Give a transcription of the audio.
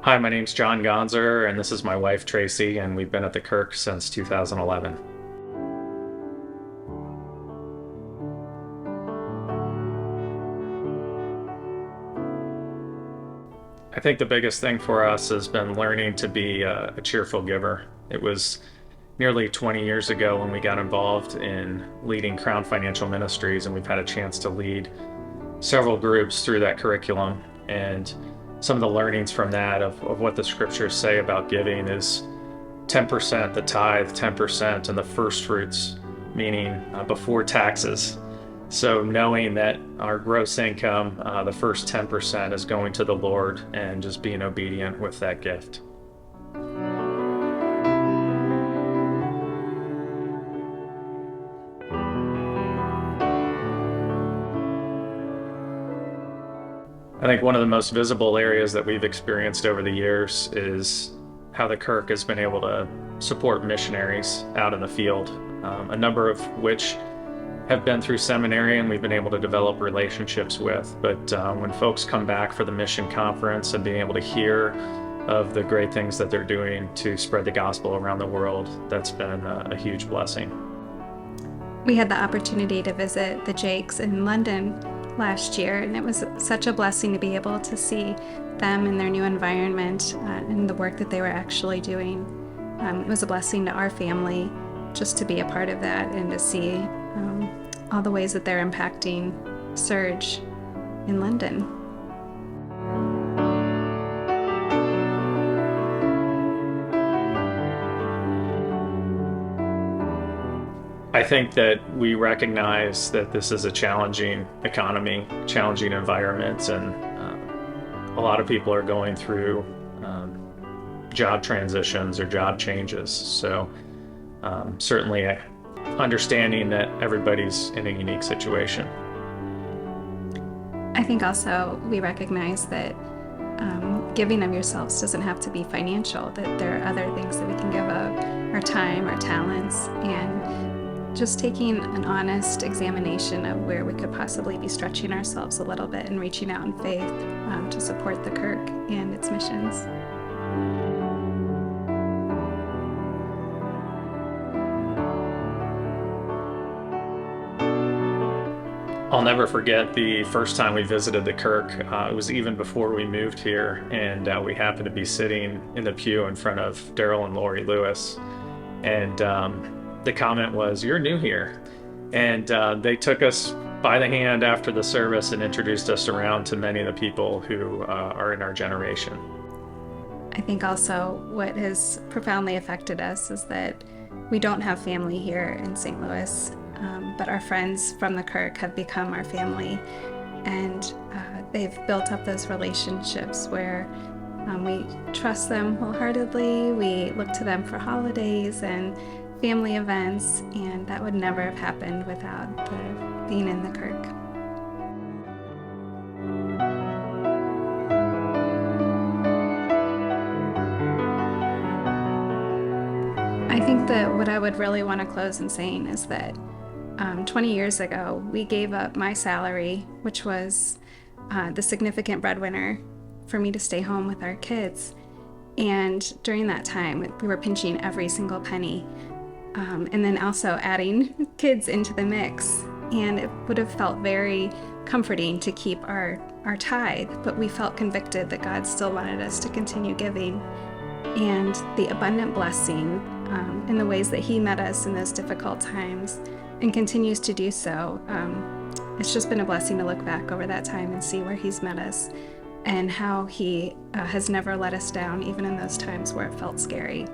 Hi, my name's John Gonsior, and this is my wife Tracy, and we've been at the Kirk since 2011. I think the biggest thing for us has been learning to be a cheerful giver. It was nearly 20 years ago when we got involved in leading Crown Financial Ministries, and we've had a chance to lead several groups through that curriculum. And some of the learnings from that of what the scriptures say about giving is 10%, the tithe, 10%, and the first fruits, meaning before taxes. So knowing that our gross income, the first 10% is going to the Lord and just being obedient with that gift. I think one of the most visible areas that we've experienced over the years is how the Kirk has been able to support missionaries out in the field, a number of which have been through seminary and we've been able to develop relationships with. But when folks come back for the mission conference and being able to hear of the great things that they're doing to spread the gospel around the world, that's been a huge blessing. We had the opportunity to visit the Jakes in London last year, and it was such a blessing to be able to see them in their new environment and the work that they were actually doing. It was a blessing to our family just to be a part of that and to see all the ways that they're impacting Surge in London. I think that we recognize that this is a challenging economy, challenging environment, and a lot of people are going through job transitions or job changes. So certainly understanding that everybody's in a unique situation. I think also we recognize that giving of yourselves doesn't have to be financial, that there are other things that we can give of our time, our talents, and just taking an honest examination of where we could possibly be stretching ourselves a little bit and reaching out in faith to support the Kirk and its missions. I'll never forget the first time we visited the Kirk. It was even before we moved here, and we happened to be sitting in the pew in front of Daryl and Lori Lewis. And the comment was, "You're new here." And they took us by the hand after the service and introduced us around to many of the people who are in our generation. I think also what has profoundly affected us is that we don't have family here in St. Louis, but our friends from the Kirk have become our family, and they've built up those relationships where we trust them wholeheartedly. We look to them for holidays and family events, and that would never have happened without being in the Kirk. I think that what I would really want to close in saying is that 20 years ago, we gave up my salary, which was the significant breadwinner for me to stay home with our kids. And during that time, we were pinching every single penny. And then also adding kids into the mix. And it would have felt very comforting to keep our tithe, but we felt convicted that God still wanted us to continue giving. And the abundant blessing in the ways that He met us in those difficult times and continues to do so. It's just been a blessing to look back over that time and see where He's met us and how He has never let us down, even in those times where it felt scary.